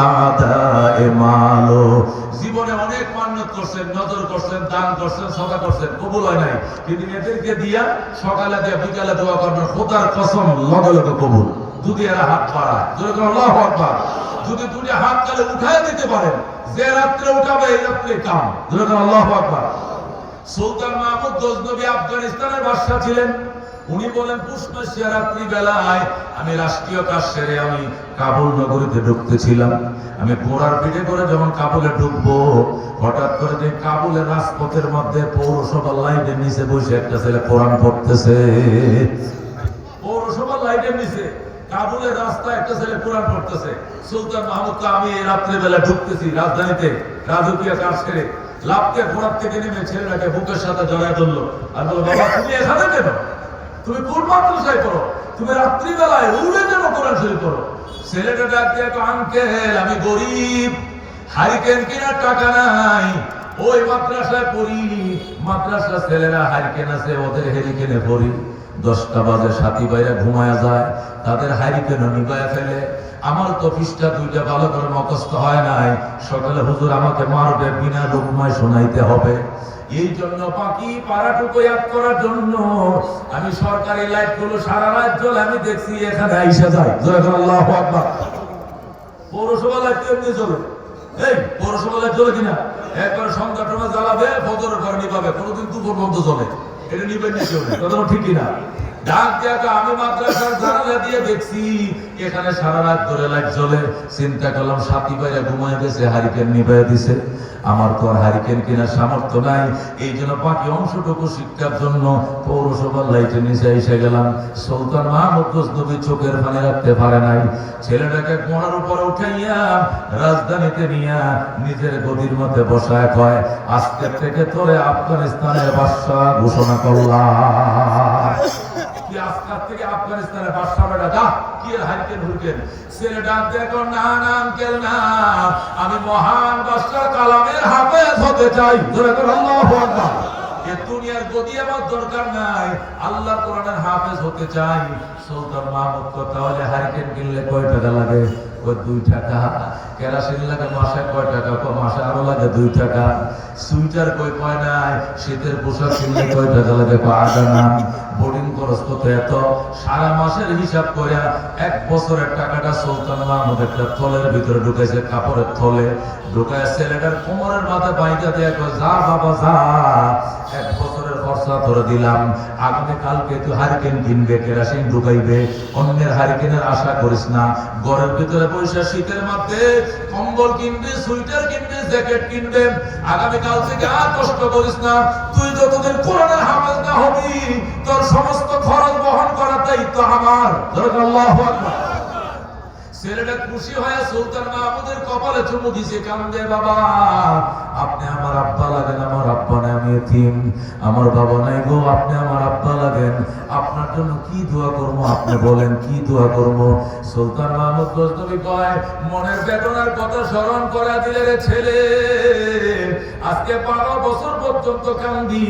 আদায়ে মালো। জীবনে অনেক মান্নত করছেন, নজর করছেন, দান করছেন, সাদা করছেন, কবুল হয় নাই, কিন্তু এদেরকে দিয়া সকালে দিয়া বিকালে দোয়া করবেন, খোদার কসম লগে লগে কবুল। যদি এরা হাত পাড়ায়, আল্লাহু আকবার, যদি দুটো হাত তালে উঠায় দিতে পারেন, যে রাত্রে উঠাবে এই রাত্রে কাম। আল্লাহু আকবার। সুলতান মাহমুদ গজনবী আফগানিস্তানের বাদশা ছিলেন। উনি বলেন পুষ মাসের রাত্রি বেলায় আমি রাষ্ট্রীয় কাজ সেরে আমি কাবুল নগরীতে ঢুকতেছিলাম। আমি ঘোড়ার পিঠে করে যখন কাবুলে ঢুকবো, হঠাৎ করে যে কাবুলের রাজপথের মধ্যে পৌরসভার লাইটের নিচে বসে একটা ছেলে কোরআন পড়তেছে। পৌরসভার লাইটের নিচে কাবুলের রাস্তায় একটা ছেলে কোরআন পড়তেছে। সুলতান মাহমুদ, আমি এই রাত্রে বেলা ঢুকতেছি রাজধানীতে রাজকীয় কাজ সেরে, লাফতে ঘোড়ার থেকে নেমে ছেলেটাকে বুকের সাথে জড়ায় ধরলো আর বলল, বাবা তুমি এখানে কেন? তুমি কোন মাদ্রাসায় পড়ো? তুমি রাত্রিবেলায় উড়ে কেন কোরআন শরীফ পড়ো? ছেলেটা ডাক দিয়ে, আঙ্কেল আমি গরিব, হারিকেন কেনার টাকা নাই, ওই মাদ্রাসায় পড়ি, মাদ্রাসার ছেলেরা হারিকেন আছে, ওদের হেরিকেনে পড়ি। 10টা বাজে সাথী ভাইরা ঘুমায়া যায়, তাদের হারিকেন নিবায়া ফেলে। আমার তো পৃষ্ঠা 2টা ভালো করে মুখস্থ হয় নাই, সকালে হুজুর আমাকে মারবে, বিনা লুকমায় শোনাইতে হবে। এই জন্য পাখি পাড়াটুকু ইয়াদ করার জন্য আমি সরকারি লাইট গুলো সারা রাত জ্বলে, আমি দেখছি এখানে আইসা যায়। আল্লাহু আকবার। পৌরসভা লাইট কেমনি জ্বলে? এই পৌরসভা লাইট জ্বলে কিনা? একবার সন্ধ্যা টমে জ্বালাবে, ফজরের পর নিবাবে, কোনোদিন দুপুর পর্যন্ত জ্বলে। এটা নিবেন নিচে কথা ঠিক কিনা? ডাক দেখা আমি মাদ্রাসার জানালা দিয়ে দেখছি এখানে সারা রাত ধরে লাইট জ্বলে। চিন্তা করলাম সাথী ভাইরা ঘুমায় গেছে, হারিকেন নিভাই দিছে, আমার তো আর হারিকেন কেনার সামর্থ্য নাই। এই জন্য বাকি অংশটুকু শিক্ষার জন্য পৌরসভার লাইটের নিচে এসে গেলাম। সুলতান মাহমুদ গজনবী চোখের পানি রাখতে পারে নাই, ছেলেটাকে ঘোড়ার উপরে উঠাইয়া রাজধানীতে নিয়ে নিজের গদির মধ্যে বসায় কয়, আজকের থেকে তোরে আফগানিস্তানের বাদশা ঘোষণা করলাম। আজকাল থেকে আফগানিস্তানের বাদশা বেটা যা, কি হারিকেন হুরিকেন? ছেলে ডাক দেখো, না না আঙ্কেল না, আমি মহান বাদশা কালামের হাফেজ হতে চাই। আল্লাহু আকবার। এ দুনিয়ার গদি আমার দরকার নাই, আল্লাহ কোরআনের হাফেজ হতে চাই। সুলতান মাহমুদ কয়, তাহলে হারিকেন কিনলে কয় টাকা লাগে? কয় 2 টাকা। কেরাসিন লাগে মাসে কয় টাকা? কয় মাসে আরো লাগে 2 টাকা। সুইটার কয় নাই। শীতের পোশাক কিনলে কয় টাকা লাগে? কয় 8 আনা। বোর্ডিং খরচ কত? এত। সারা মাসের হিসাব করে 1 বছরের টাকাটা সুলতান মাহমুদ একটা থলের ভিতরে ঢুকাইছে, কাপড়ের থলে ঢুকায় ছেলেটার কোমরের মাথায় বাইটা দিয়ে কয়, যা বাবা যা, 1 বছরের খরচা ধরে দিলাম, আগামী কালকে তুই হারিকেন কিনবে, কেরাসিন ঢুকাইবে, অন্যের হারিকেনের আশা করিস না। ঘরের ভিতরে পয়সা শীতের মধ্যে কম্বল কিনবে, সুইটার কিনবে, জ্যাকেট কিনবে, আগামী কাল থেকে আর কষ্ট করিস না। তুই যতদিন কোরআনের হাফেজ না হবি, তোর সমস্ত খরচ বহন করার দায়িত্ব আমার। আল্লাহু আকবার। ছেলেটা খুশি হয়ে সুলতান মাহমুদের কপালে চুমু দিছে, কান্দে, বাবা আপনি আমার আব্বা লাগেন, আমার আব্বা নাই, আমি এতিম, আমার বাবা নাই গো, আপনি আমার আব্বা লাগেন, আপনার জন্য কি দোয়া করবো আপনি বলেন, কি দোয়া করবো? সুলতান মাহমুদ গজনবী কয়, মনের বেদনার কথা স্মরণ করা দিলে রে ছেলে, আজকে 12 বছর পর্যন্ত কান্দি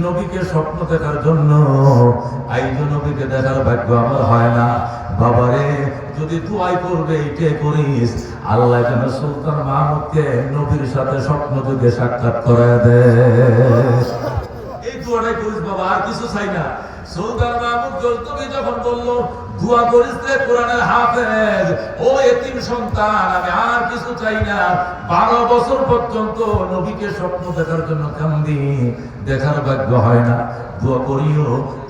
নবীকে স্বপ্ন দেখার জন্য। আইজ নবীকে দেখার ভাগ্য আমার হয় না। বাবারে যদি দোয়াই করবে এইটাই করিস, আল্লাহ যেন সুলতান মাহমুদকে নবীর সাথে স্বপ্ন যুগে সাক্ষাৎ করে দেয়। এই দোয়াটাই করিস বাবা, আর কিছু চাই না। সুলতান মাহমুদ গজনবী যখন বলল, দোয়া করিস রে কোরআনের হাফেজ, ও এতিম সন্তান, আমি আর কিছু চাই না, 12 বছর পর্যন্ত নবীকে স্বপ্ন দেখার জন্য কান্দি, দেখার ভাগ্য হয় না, দোয়া করিও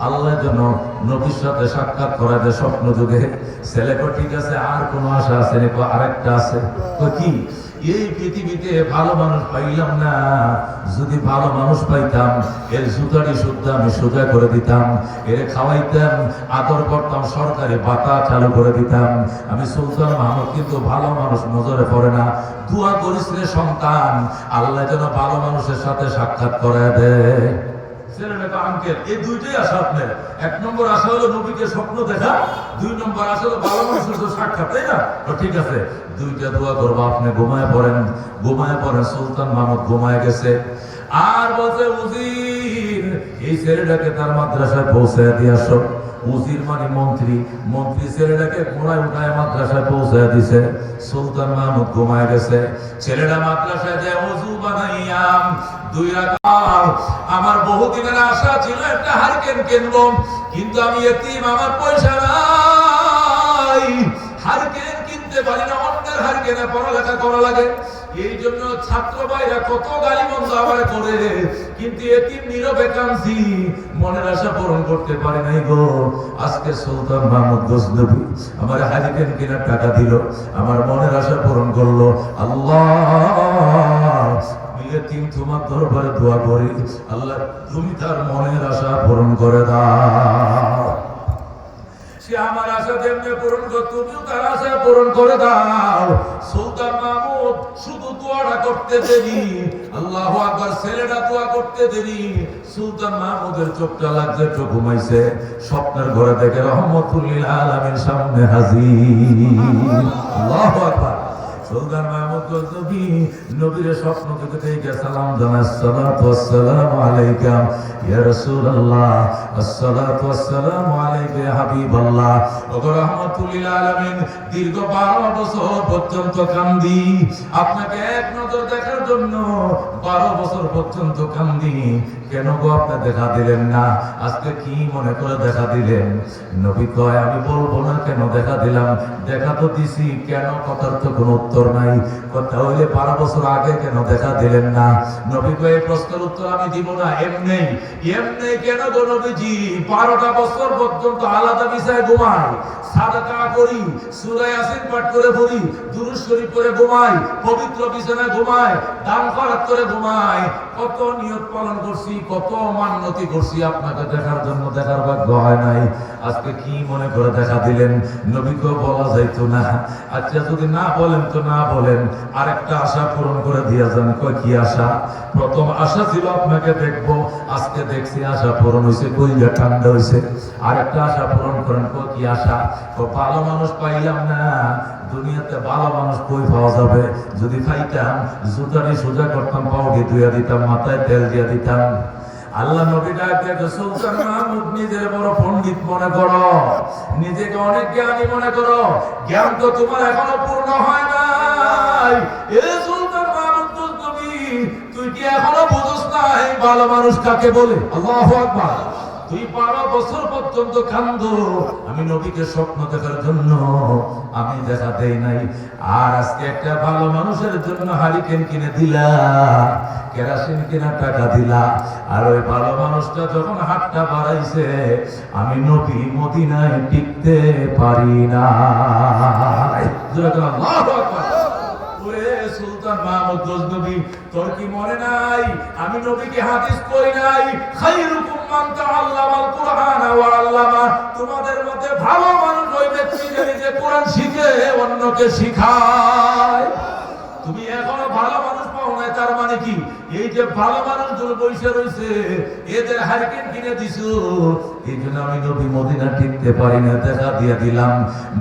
আল্লাহ যেন নবীর সাথে সাক্ষাৎ করা দেয় স্বপ্ন যুগে। ছেলেকে ঠিক আছে, আর কোনো আশা আছে নাকি? আরেকটা আছে। কি? এই পৃথিবীতে ভালো মানুষ পাইলাম না, যদি ভালো মানুষ পাইতাম এর জুতারি শুদ্ধ আমি সোজা করে দিতাম, এর খাওয়াইতাম, আদর করতাম, সরকারি ভাতা চালু করে দিতাম। আমি সুলতান মাহমুদ কিন্তু ভালো মানুষ নজরে পড়ে না। দোয়া করিস রে সন্তান, আল্লাহ যেন ভালো মানুষের সাথে সাক্ষাৎ করে দেয়। ছেলেটা আঙ্কেল, এই দুইটাই আশা আপনার। 1 নম্বর আশা হলো নবীকে স্বপ্ন দেখা, 2 নম্বর আশা হলো ভালো মানুষের সাথে সাক্ষাৎ, তাই না? ঠিক আছে, 2টা দোয়া করবো। আপনি ঘুমায় পড়েন, ঘুমায় পড়েন। সুলতান মাহমুদ ঘুমায় গেছে। আর বলছে, উজির এই ছেলেটাকে তার মাদ্রাসায় পৌঁছে দিয়ে আসো। উজির মানে মন্ত্রী, মন্ত্রী ছেলেটাকে ঘোড়ায় উঠায় মাদ্রাসায় পৌঁছায় দিছে। সুলতান মাহমুদ ঘুমায় গেছে। ছেলেটা মাদ্রাসায় যায় ওযু বানাইয়া 2 রাকাত। আমার বহুদিনের আশা ছিল একটা হারিকেন কিনবো, কিন্তু আমি এতিম, আমার পয়সা নাই, হারিকেন কিনতে পারি না, অন্যের হারিকেনে পড়ালেখা করা লাগে। এই জন্য ছাত্র ভাইরা কত গালিমন্দ আবার করে, কিন্তু এতিম নীরবে কাঁদছি, মনের আশা পূরণ করতে পারি নাই গো। আজকে সুলতান মাহমুদ গজনবী আমার হারিকেন কেনার টাকা দিল, আমার মনের আশা পূরণ করলো। আল্লাহ, এতিম তোমার দরবারে দোয়া করি, আল্লাহ তুমি তার মনের আশা পূরণ করে দাও। সে আমার আশা যেমনি পূরণ করো, তুমিও তার আশা পূরণ করে দাও। সুলতান মাহমুদ শুধু দোয়াটা করতে দেরি, আল্লাহু আকবার, ছেলেটা দোয়া করতে দেরি। সুলতান মাহমুদের চোখটা লাগছে, চোখ ঘুমাইছে, স্বপ্নের ঘরে দেখে রহমতুল লিল আলামিন সামনে হাজির। আল্লাহু আকবার। সুলতান মাহমুদ গজনবী নবীর স্বপ্ন থেকে সালাম জানায়, আসসালাতু ওয়াসসালামু আলাইকা ইয়া রাসূলুল্লাহ, আসসালাতু ওয়াসসালামু আলাইকা ইয়া হাবিবাল্লাহ। ওগো রাহমাতুল লিল আলামিন, দীর্ঘ 12 বছর পর্যন্ত কান্দি, আপনাকে এক নজর দেখার জন্য 12 বছর পর্যন্ত কান্দি, কেন গো আপনি দেখা দিলেন না? আজকে কি মনে করে দেখা দিলেন? নবী কয়, আমি বলবো না কেন দেখা দিলাম, দেখা তো দিছি, কেন কথার তো কোনো উত্তর নাই। কথা হইলে 12 বছর আগে কেন দেখা দিলেন না? নবী কয়, এই প্রশ্নের উত্তর আমি দিব না, এমনি এমনি। কেন গো নবীজি? 12টা বছর পর্যন্ত আলাদা বিছায় ঘুমাই, সাদকা করি, সূরা ইয়াসিন পাঠ করে পড়ি, দুরূদ শরীফ করে ঘুমাই, পবিত্র বিছানায় ঘুমাই, দান খয়রাত করে ঘুমাই, কত নিয়ত পালন করছি, কত মান্যতি করছি, আপনাকে দেখার জন্য দেখার ভাগ্য হয় নাই। আজকে কি মনে করে দেখা দিলেন? নবীকে বলা যাইতো না। আচ্ছা যদি না বলেন তো না বলেন, আরেকটা আশা পূরণ করে দিয়ে যান। কয় কি আশা? প্রথম আশা ছিল আপনাকে দেখবো, আজকে দেখছি, আশা পূরণ হয়েছে, কইয়া ঠান্ডা হয়েছে। আরেকটা আশা পূরণ করেন। কয় কি আশা? ভালো মানুষ পাইলাম না, দুনিয়াতে ভালো মানুষ কই পাওয়া যাবে? যদি পাইতাম, জুতারি সোজা করতাম, পাউডি ধুইয়া দিতাম, মাথায় তেল দিয়ে দিতাম। আল্লাহ নবী ডাকে, সুলতান মাহমুদ নিজের বড় পণ্ডিত মনে করো, নিজেকে অনেক জ্ঞানী মনে করো, জ্ঞান তো তোমার এখনো পূর্ণ হয় নাই। এ সুলতান মাহমুদ গজনবী, তুই কি এখনো বুঝছ নাই ভালো মানুষ কাকে বলে? আল্লাহু আকবার। তুই 12 বছর পর্যন্ত কান্দো, আমি নবীকে স্বপ্ন দেখার জন্য আমি দেখা দেই নাই। আর আজকে একটা ভালো মানুষের জন্য হারিকেন কিনে দিলা, কেরাসিন কেনার টাকা দিলা, আর ওই ভালো মানুষটা যখন হাতটা বাড়াইছে, আমি নবী মদিনায় টিকতে পারি না। আল্লাহু আকবার। সুলতান মাহমুদ গজনবী, তোর কি মনে নাই আমি নবীকে হাদিস কই নাই? খায়রুকুম মান তাআল্লামাল কুরআন ওয়া আল্লামা, তোমাদের মধ্যে ভালো মানুষ ওই ব্যক্তি যে কোরআন শিখে অন্যকে শিখায়। তুমি এখনো ভালো মানুষ পাও না, তার মানে কি? এই যে ভালো মানুষগুলো বসে রয়েছে, এদের হারিকেন কিনে দিছো, এই জন্য আমি নবী মদিনা টিকতে পারি না, দেখা দিয়ে দিলাম।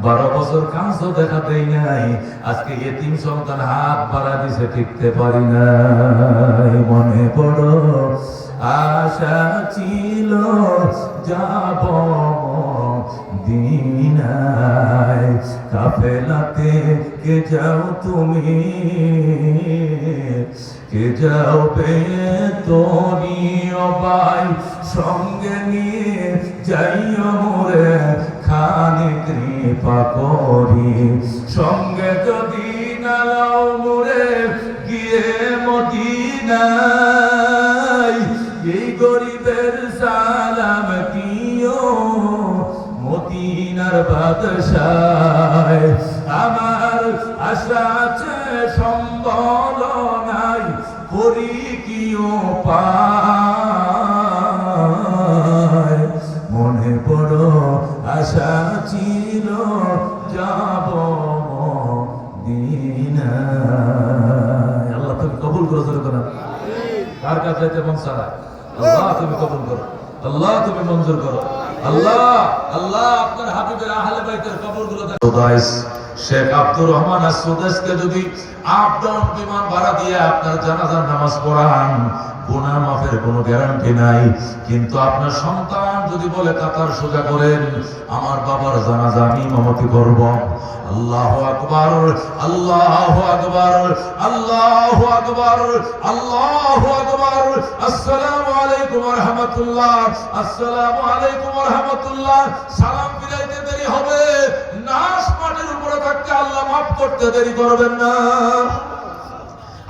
12 বছর কাঁচও দেখা দেই নাই, আজকে এতিম সন্তান হাত বাড়া দিছে, টিকতে পারি না। মনে বড় আশা ছিল যাব দিনায়, কাফেলাতে কে যাও তুমি, কে যাও বে তোরি ভাই, সঙ্গে নিয়ে যাইও মোরে, খানি কৃপা করি, সঙ্গে যদি না লাও মোরে, গিয়ে মদিনায়, এই গরিবের সালাম দিও মদিনার বাদশাহ। আমার আশা আছে সম্বল নাই, করি কি উপায়, মনে বড় আশা ছিল যাব মদিনায়। আল্লাহ তুমি কবুল করো, না কার কাছে মন সারা, আল্লাহ তুমি কবুল করো, আল্লাহ তুমি মঞ্জুর করো, আল্লাহ আল্লাহ আপনার হাবিবের আহলে বাইতের কবরগুলো শেখ আব্দুর রহমান as-সুদাইসকে যদি আপ ডাউন বিমান ভাড়া দিয়ে আপনার জানাজার নামাজ পড়ান, গুনাহ মাফের কোনো গ্যারান্টি নাই। কিন্তু আপনার সন্তান যদি বলে কাতার সোজা করেন, আমার বাবার জানাজা আমি ইমামতি করব, আল্লাহু আকবার, আল্লাহু আকবার, আল্লাহু আকবার, আল্লাহু আকবার, আসসালামু আলাইকুম ওয়া রাহমাতুল্লাহ, আসসালামু আলাইকুম ওয়া রাহমাতুল্লাহ, সালাম ফিরাইতে দেরি হবে, নাশ মাটির উপরে থাকতে আল্লাহ মাফ করতে দেরি করবেন না।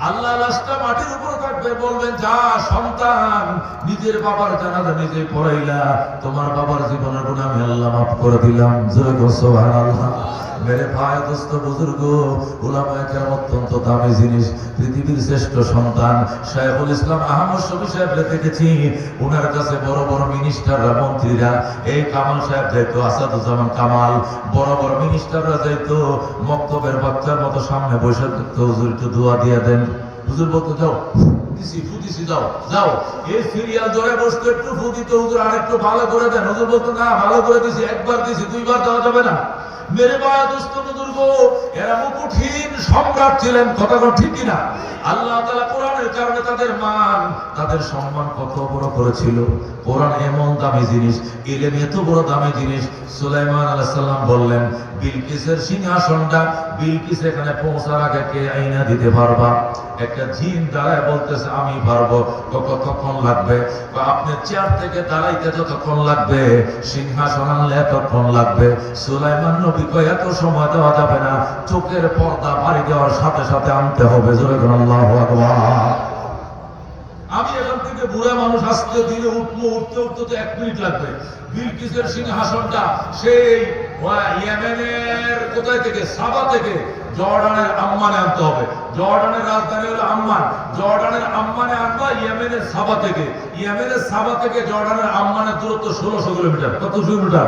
আল্লাহ লাশটা মাটির উপরে থাকবে, বলবেন যা সন্তান, নিজের বাবার জানাজা নিজে পড়াইলা, তোমার বাবার জীবনের গুনাহ আমি আল্লাহ মাফ করে দিলাম। জোরে গো সুবহানাল্লাহ। মেরে ভাই, দোস্ত, বুজুর্গ, উলামায়ে কেরাম অত্যন্ত দামি জিনিস। পৃথিবীর শ্রেষ্ঠ সন্তান শাইখুল ইসলাম আহমদ শফি সাহেবকে দেখেছি, ওনার কাছে বড় বড় মিনিস্টাররা, মন্ত্রীরা, এই কামাল সাহেব যাইতো, আসাদুজ্জামান কামাল, বড় বড় মিনিস্টাররা যাইতো, মক্তবের বাচ্চার মতো সামনে বসে থাকতো, হুজুর একটু দোয়া দিয়ে দেন। হুজুর বলতো যাও দিছি ফুদিছি, যাও যাও, এই সিরিয়াল ধরে বসতো, একটু ফু দিত, হুজুর আরেকটু ভালো করে দেন। হুজুর বলতো না, ভালো করে দিছি, একবার দিছি, দুইবার দেওয়া যাবে না। মেরে ভাই, দোস্ত, বুজুর্গ, এরা কঠিন সম্রাট ছিলেন, কথা ঠিক কিনা? আল্লাহ তাআলা কোরআনের কারণে তাদের মান, তাদের সম্মান কত বড় করেছিল। কোরআন এমন দামি জিনিস, ইলম এত বড় দামি জিনিস। সুলাইমান আলাইহিস সালাম বললেন, বিলকিসের সিংহাসনটা বিলকিস এখানে পৌঁছার আগে কে আইনা দিতে পারবা? একটা জিন দাঁড়ায় বলতেছে আমি পারবো। কতক্ষণ লাগবে? আপনি চেয়ার থেকে দাঁড়াইতে যতক্ষণ লাগবে, সিংহাসন আনলে এতক্ষণ লাগবে। সুলাইমান নবী কয় এত সময় দেওয়া যাবে না, চোখের পর্দা বাড়ি দেওয়ার সাথে সাথে আনতে হবে। জোরে করে আল্লাহু আকবার। আমি এখান থেকে বুড়া মানুষ আসতে দিলে উঠতে উঠতে তো 1 মিনিট লাগবে। বিলকিসের সিংহাসনটা সেই ইয়েমেনের কোথায় থেকে, সাবা থেকে জর্ডানের আম্মানে আনতে হবে। জর্ডানের রাজধানী হলো আম্মান, জর্ডানের আম্মানে আনবা ইয়েমেনের সাবা থেকে। ইয়েমেনের সাবা থেকে জর্ডানের আম্মানের দূরত্ব 1600 কিলোমিটার। কত কিলোমিটার?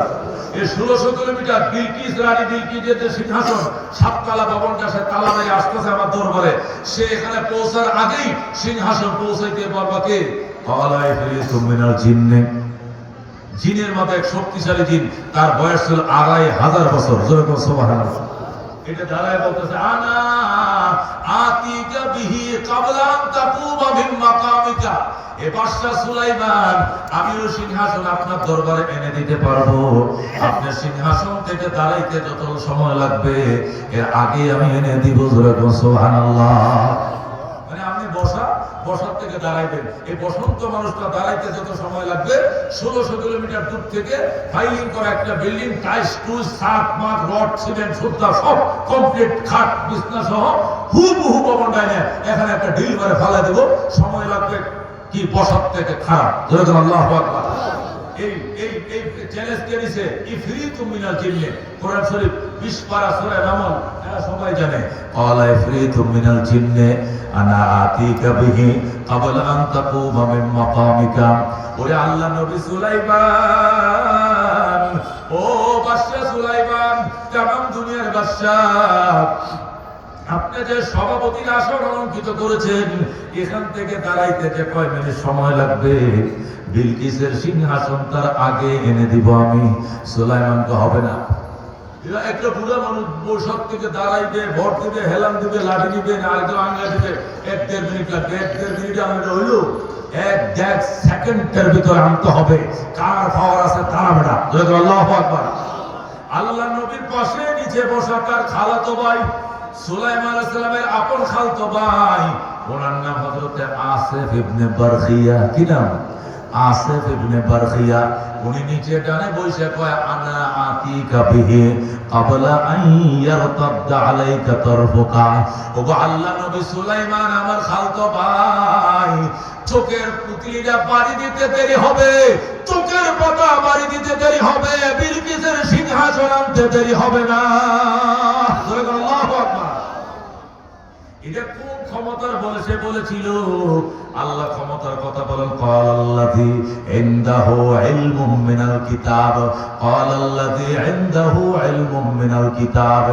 এই 1600 কিলোমিটার। বিলকিস, রানী বিলকিসের যে সিংহাসন, সাততলা ভবনটা, সে তালা মেরে আসতেছে আমার দরবারে। সে এখানে পৌঁছার আগেই সিংহাসন পৌঁছাইতে পারবা কে? ক্বালা ইফরিতুম মিনাল জিন্নি, জিনের মধ্যে এক শক্তিশালী জিন, তার বয়স ছিল 2500 বছর। জোরে বলো সুবহানাল্লাহ। এটা দাঁড়ায় বলতেছে আনা আতিকা বিহি ক্বাবলা আন তাকুমা মিন মাকামিকা। এ বাদশা সুলাইমান, আমিও সিংহাসন আপনার দরবারে এনে দিতে পারবো। আপনার সিংহাসন থেকে দাঁড়াইতে যত সময় লাগবে, এর আগে আমি এনে দিব। জোরে বলো সুবহানাল্লাহ। মানে আপনি বসার থেকে দাঁড়াইবেন, এই বসন্ত মানুষটা দাঁড়াইতে যত সময় লাগবে, 1600 কিলোমিটার দূর থেকে ফাইলিং করা একটা বিল্ডিং, টাইলস টুলস, সাত মাঠ, রড, সিমেন্ট, সুতা সব কমপ্লিট, খাট বিছনা সহ হুবহু ভবনটা এনে এখানে একটা ঢিল করে ফেলে দেব। সময় লাগবে কি বসার থেকে খারাপ। জোরে আল্লাহু আকবার। এই এই এই চ্যালেঞ্জ কে দিয়েছে? ইফরিতুম মিনাল জিন্নি। কোরআন শরীফ 20 পারা সূরা নামল, এরা সবাই জানে। ক্বালা ইফরিতুম মিনাল জিন্নি আনা আতিকা বিহি ক্বাবলা আন তাকুমা মিন মাকামিকা। ওরে আল্লাহ নবী সুলাইমান, ও বাদশা সুলাইমান, তামাম দুনিয়ার বাদশা, আপনি যে সভাপতির আসন অলঙ্কিত করেছেন, এখান থেকে দাঁড়াইতে যে কয় মিনিট সময় লাগবে, বিলকিসের সিংহাসন তার আগে এনে দিব আমি। সুলাইমানকে হবে না। এরা একটা বুড়া মানুষ বৈশাখ থেকে দাঁড়াইবে, ভর দিবে, হেলান দিবে, লাঠি দিবে, আরেকজন আঙ্গা দিবে, 1-1.5 মিনিট লাগবে। 1-1.5 মিনিটে আমাদের হইল 1-1 সেকেন্ডের ভিতরে আনতে হবে। কার পাওয়ার আছে তারা বেটা। আল্লাহু আকবার। আল্লাহ নবীর পাশে নিচে বসা তার খালাতো ভাই, সুলাইমান আলাইহিস সালামের আপন খালাতো ভাই, ওনার নাম হযরত আসিফ ইবনে বারখিয়া। কি নাম? আসিফ ইবনে বারখিয়া। উনি নিচে ডানে বসে কয় আনা আতিকা বিহি ক্বাবলা আন ইয়ারতাদ্দা আলাইকা তারফুকা। ওগো আল্লাহ নবী সুলাইমান, আমার খালাতো ভাই, চোখের পুতলিটা বাড়ি দিতে দেরি হবে, চোখের পাতা বাড়ি দিতে দেরি হবে, বিলকিসের সিংহাসন আনতে দেরি হবে না। আল্লাহু আকবার। এটা কোন ক্ষমতার বলে সে বলেছিল? আল্লাহ ক্ষমতার কথা বলেন, ক্বালাল্লাযী ইনদাহু ইলমুম মিনাল কিতাব, ক্বালাল্লাযী ইনদাহু ইলমুম মিনাল কিতাব।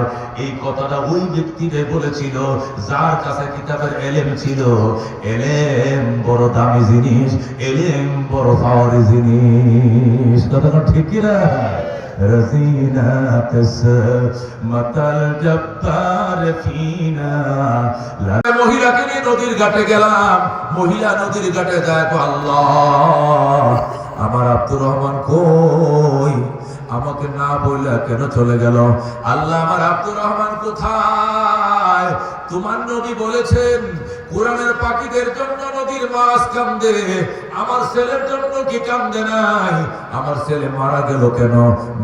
এই কথাটা ওই ব্যক্তিকে বলেছিল যার কাছে কিতাবের ইলম ছিল। ইলম বড় দামি জিনিস, ইলম বড় পাওয়ারি জিনিস। কথাটা ঠিক কি না? رزينا قسمة الجبار فينا। মহিলাকে নিয়ে নদীর ঘাটে গেলাম। মহিলা নদীর ঘাটে যায়, আল্লাহ আমার আব্দুর রহমান কই? আমাকে না বইলা কেন চলে গেল? আল্লাহ আমার আব্দুর রহমান কোথায়? তোমার নবী বলেছেন কোরআনের পাখিদের জন্য নদীর মাছ কান্দে, আমার ছেলের জন্য কি কান্দে নাই? আমার ছেলে মারা গেল কেন?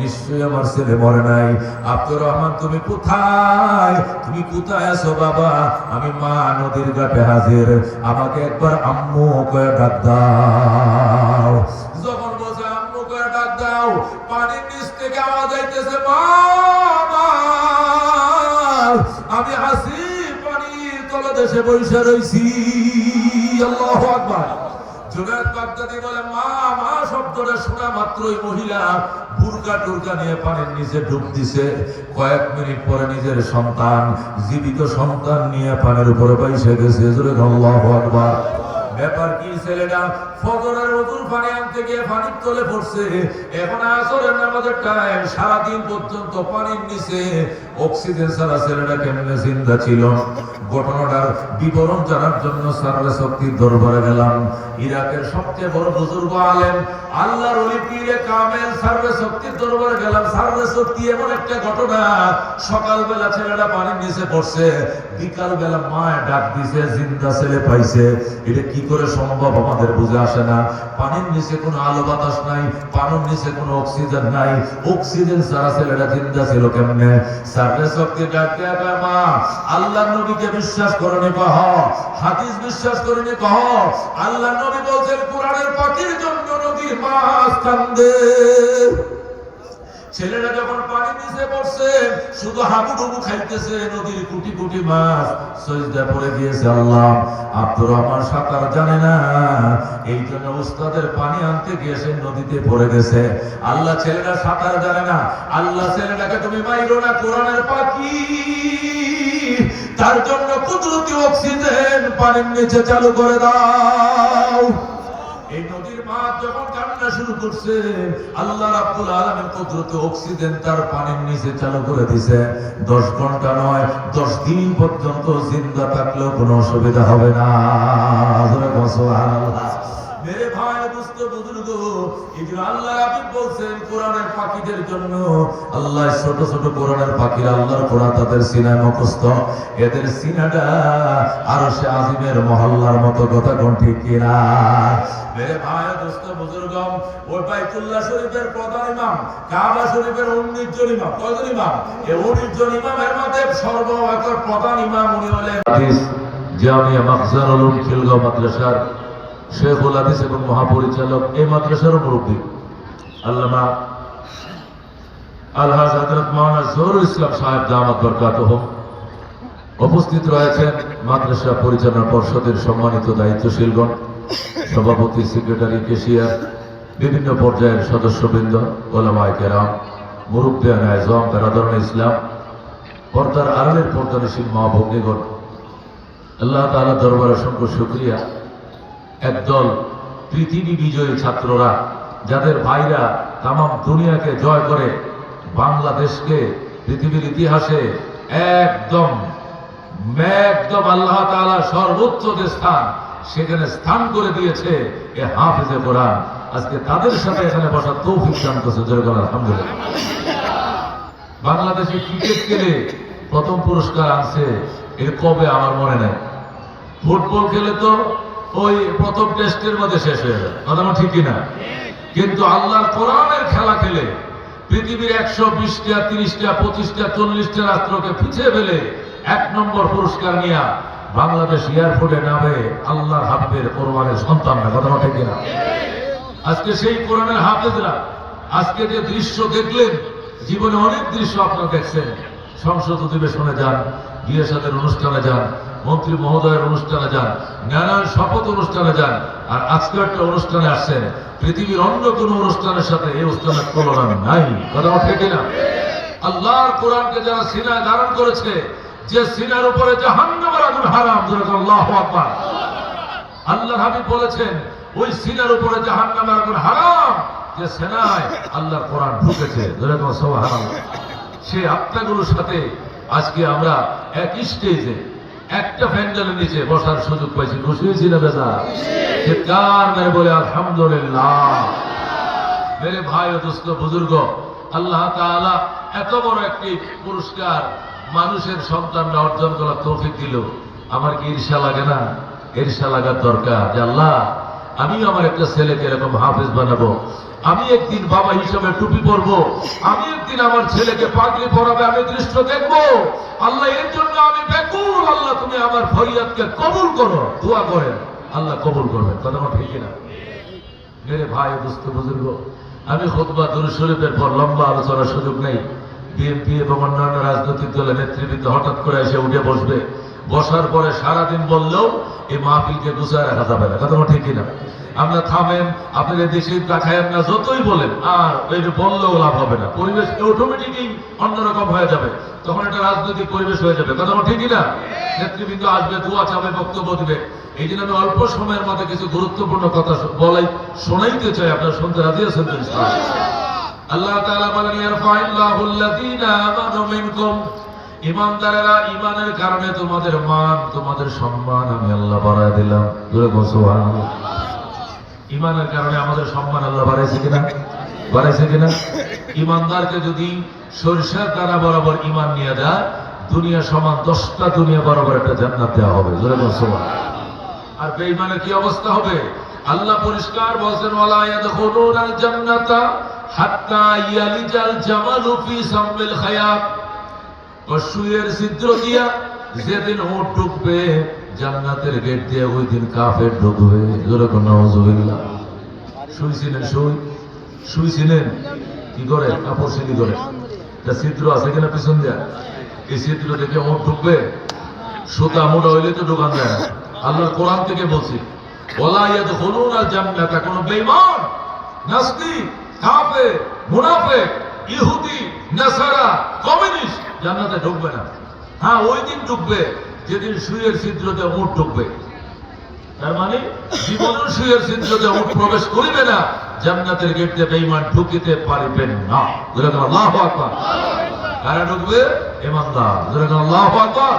নিশ্চয়ই আমার ছেলে মরে নাই। আব্দুর রহমান তুমি কোথায়? তুমি কোথায় আছো বাবা? আমি মা নদীর ঘাটে হাজির, আমাকে একবার আম্মু কয়ে ডাক দাও। যখন বলছে আম্মু কয়ে ডাক দাও, পানির নিচ থেকে আওয়াজ আইতেছে, বাবা আমি হাসি পানির তলদেশে বসে রইছি। আল্লাহু আকবার। জুনায়েদ বাগদাদি বলে, মা মা শব্দটা শোনা মাত্রই মহিলা বুরকা টুরকা নিয়ে পানির নিচে ডুব দিছে। কয়েক মিনিট পরে নিজের সন্তান, জীবিত সন্তান নিয়ে পানির উপরে বাইসে গেছে। জোরে আল্লাহু আকবার। ব্যাপার কি? ছেলেটা ফজরের ওযুর পানি আনতে গিয়ে পানির তলে পড়ছে। এখন আসরের নামাজের টাইম, সারাদিন পর্যন্ত পানির নিচে অক্সিজেন ছাড়া ছেলেটা কেমনে জিন্দা ছিল? ঘটনাটার বিবরণ জানার জন্য সাররে শক্তির দরবারে গেলাম। ইরাকের সবচেয়ে বড় বুজুর্গ আলেম আল্লাহর ওলি পীরে কামেল সাররে শক্তির দরবারে গেলাম। সাররে শক্তি এমন একটা ঘটনা, সকালবেলা ছেলেটা পানির নিচে পড়ছে, বিকালবেলা মায় ডাক দিছে, জিন্দা ছেলে পাইছে। এটা কি করে সম্ভব আমাদের বুঝে আসে না। পানির নিচে কোনো আলো বাতাস নাই, পানির নিচে কোনো অক্সিজেন নাই, অক্সিজেন ছাড়া ছেলেটা জিন্দা ছিল কেমনে? সাররে শক্তি ডাক দেয়া, মা আল্লাহর নবীকে বিশ্বাস করনি কহ, হাদিস বিশ্বাস করনি কহ। আল্লাহর নবী বলছেন কোরআনের পাখির জন্য নদীর মাছ কান্দে। ছেলেরা যখন পানির নিচে পড়ছে শুধু হাবুডুবু খাইতেছে, নদীর কোটি কোটি মাছ সিজদা পড়ে গিয়েছে। আল্লাহ আব্দুর রহমান সাঁতার জানে না, এই জন্য উস্তাদের পানি আনতে গিয়ে সে নদীতে পড়ে গেছে। আল্লাহ ছেলেটা সাঁতার জানে না, আল্লাহ ছেলেটাকে তুমি মাইরো না, কোরআনের পাখি তার জন্য কুদরতি অক্সিজেন পানির নিচে চালু করে দাও। এই নদীর মাছ যখন কান্না শুরু করছে, আল্লাহ রাব্বুল আলামিন কুদরতি অক্সিজেন তার পানির নিচে চালু করে দিয়েছে। 10 ঘন্টা নয়, 10 দিন পর্যন্ত জিন্দা থাকলেও কোনো অসুবিধা হবে না। সুবহানাল্লাহ। মেরে ভাই দোস্ত বুজুর্গ, এই যে আল্লাহ রাব্বি বলছেন কোরআনের পাখিদের জন্য। আল্লাহ ছোট ছোট কোরআনের পাখিরা আল্লাহর কোরআন তাদের সিনায় মুখস্থ, এদের সিনাটা আরশে আজিমের মহল্লার মতো। কথা কোন ঠিক কিনা? মেরে ভাই দোস্ত বুজুর্গ, ওই বাইতুল্লাহ শরীফের প্রধান ইমাম, কাবা শরীফের 19 জন ইমাম। কয়জন ইমাম? এই 19 জন ইমামের মধ্যে সর্বপ্রথম প্রধান ইমাম উনি হলেন হাদিস জামিয়া মাখজানুল উলুম খিলগাঁও মাদ্রাসার শেখুল হাদিস এবং মহাপরিচালক, এই মাদ্রাসার মুরব্বী আল্লামা আলহাজ হযরত মাওলানা জহুরুল ইসলাম সাহেব দামাত বরকাতুহু। উপস্থিত রয়েছেন মাদ্রাসা পরিচালনা পর্ষদের সম্মানিত দায়িত্বশীলগণ, সভাপতি, সেক্রেটারি, কেশিয়ার, বিভিন্ন পর্যায়ের সদস্যবৃন্দ, ওলামায়ে কেরাম, মুরব্বিয়ানে আযম, বেরাদরানে ইসলাম, পর্দার আড়ালের পর্দানশীল মা ভগ্নীগণ, আল্লাহ তাআলার দরবারে অসংখ্য শুকরিয়া। একদল পৃথিবী বিজয়ী ছাত্ররা, যাদের ভাইরা তাম দুনিয়াকে জয় করে বাংলাদেশকে পৃথিবীর ইতিহাসে একদম আল্লাহ তাআলা সর্বোচ্চ যে স্থান, সেখানে স্থান করে দিয়েছে এ হাফেজে কোরআন। আজকে তাদের সাথে এখানে বসার তৌফিক দান করেছে। আলহামদুলিল্লাহ। বাংলাদেশে ক্রিকেট খেলে প্রথম পুরস্কার আনছে এর কবে আমার মনে নেই। ফুটবল খেলে তো ওই প্রথম টেস্টের মধ্যে শেষ হয়ে যায়। কথা ঠিক কিনা? কিন্তু আল্লাহর কোরআনের খেলা খেলে পৃথিবীর 120টা, 30টা, 25টা, 40টা রাষ্ট্রকে পিছিয়ে ফেলে 1 নম্বর পুরস্কার নিয়ে বাংলাদেশ এয়ারপোর্টে নামে আল্লাহর হাবিবের কোরআনের সন্তানরা। কথা ঠিক কিনা? আজকে সেই কোরআনের হাফেজরা আজকে যে দৃশ্য দেখলেন, জীবনে অনেক দৃশ্য আপনারা দেখছেন। সংসদ অধিবেশনে যান, বিয়ে সাদের অনুষ্ঠানে যান, মন্ত্রী মহোদয়ের অনুষ্ঠানে যান, নানান শপথ অনুষ্ঠানে যান, আর আজকে একটা অনুষ্ঠানে আসছেন, পৃথিবীর অন্য কোনো অনুষ্ঠানের সাথে এই অনুষ্ঠানের তুলনা নাই। কথা ঠিক না? আল্লাহর কোরআনকে যারা সিনায় ধারণ করেছে, যে সিনার উপরে জাহান্নামের আগুন হারাম, আল্লাহু আকবার। আল্লাহর হাবিব বলেছেন ওই সিনার উপরে জাহান্নামের আগুন হারাম যে সিনায় আল্লাহর কোরআন ঢুকেছে। সুবহানাল্লাহ। সেই আত্মাগুলোর সাথে আজকে আমরা এক স্টেজে একটা প্যান্ডেলের নিচে বসার সুযোগ পাইছি। খুশি হয়েছি না বেজা? চিৎকার মেরে বলে আলহামদুলিল্লাহ। মেরে ভাই ও দোস্ত বুজুর্গ, আল্লাহ তাআলা এত বড় একটি পুরস্কার মানুষের সন্তানরা অর্জন করার তৌফিক দিল। আমার কি ঈর্ষা লাগে না? ঈর্ষা লাগার দরকার যে আল্লাহ আমিও আমার একটা ছেলেকে এরকম হাফেজ বানাবো, আমি একদিন বাবা হিসাবে টুপি পরবো, আমি একদিন আমার ছেলেকে পাগড়ি পরাবে, আমি দৃশ্য দেখবো। আল্লাহ এর জন্য আমি ব্যাকুল। আল্লাহ তুমি আমার ফরিয়াদকে কবুল করো। দোয়া করেন, আল্লাহ কবুল করবেন। কথা আমার ঠিক না? মেরে ভাই দোস্ত বুজুর্গ, আমি খুতবা দুরূদ শরীফের পর লম্বা আলোচনার সুযোগ নেই। বিএনপি এবং অন্যান্য রাজনৈতিক দলের নেতৃবৃন্দ হঠাৎ করে এসে উঠে বসবে, বসার পরে সারাদিন বললেও এই মাহফিলকে গুছায় রাখা যাবে না। কথা ঠিক কিনা? আমরা থামেন, আপনাদের দেশে রাখায়েন না, যতই বলেন আর এই বললেও লাভ হবে না। পরিবেশ অটোমেটিকই অন্যরকম হয়ে যাবে, তখন একটা রাজনৈতিক পরিবেশ হয়ে যাবে। কথা ঠিক কিনা? নেতৃবৃন্দ আসবে, দোয়া চাবে, বক্তব্য দিবে। এই জন্য আমি অল্প সময়ের মধ্যে কিছু গুরুত্বপূর্ণ কথা শোনাইতে চাই। আপনারা শুনতে রাজি আছেন তো? আল্লাহ তাআলা বলেন ইয়ারফাইল্লাহু আল্লাযীনা আমানু মিনকুম, ঈমানদারেরা ঈমানের কারণে তোমাদের মান, তোমাদের সম্মান আমি আল্লাহ বাড়ায় দিলাম। জোরে বলো সুবহানাল্লাহ। ঈমানের কারণে আমাদের সম্মান আল্লাহ বাড়াইছে কিনা? বাড়াইছে কিনা? ঈমানদারকে যদি সরিষার দানা বরাবর ঈমান নিয়ে যায়, দুনিয়া সমান 10টা দুনিয়া বরাবর একটা জান্নাত দেওয়া হবে। জোরে বলো সুবহানাল্লাহ। আর বেঈমানের কি অবস্থা হবে? আল্লাহ পরিষ্কার বলেন ওয়ালা ইয়াদখুলুনাল জান্নাতা হাত্তা ইয়ালিজাল জামালু ফি সামিল খায়াত। সুইয়ের ছিদ্র দিয়া যেদিন উট ঢুকবে জান্নাতের গেট দিয়ে, ওই দিন কাফের ঢুকবে। জোরে কোন নাউজুবিল্লাহ। শুইছিলেন? শুইছিলেন কি করে? কাপড় সিলি করে তা ছিদ্র আছে কিনা পিছন দিয়া? এই ছিদ্র থেকে উট ঢুকবে। সুতা মোটা হইলে তো দোকান যায় না। আল্লাহর কোরআন থেকে বলছি ওয়ালা ইয়াদখুলুনাল জান্নাতা, কোন বেঈমান, নাস্তিক, কাফের, মুনাফিক, ইহুদি, নাসারা, কমিউনিস্ট জান্নাতে ঢুকবে না। হ্যাঁ, ওই দিন ঢুকবে যেদিন সুইয়ের ছিদ্রতে উট ঢুকবে। তার মানে জীবনের সুইয়ের ছিদ্রতে উট প্রবেশ করিবে না, জান্নাতের গেট দিয়ে বেঈমান ঢুকিতে পারিবেন না। আল্লাহু আকবার। কারা ঢুকবে? ঈমানদার। আল্লাহু আকবার।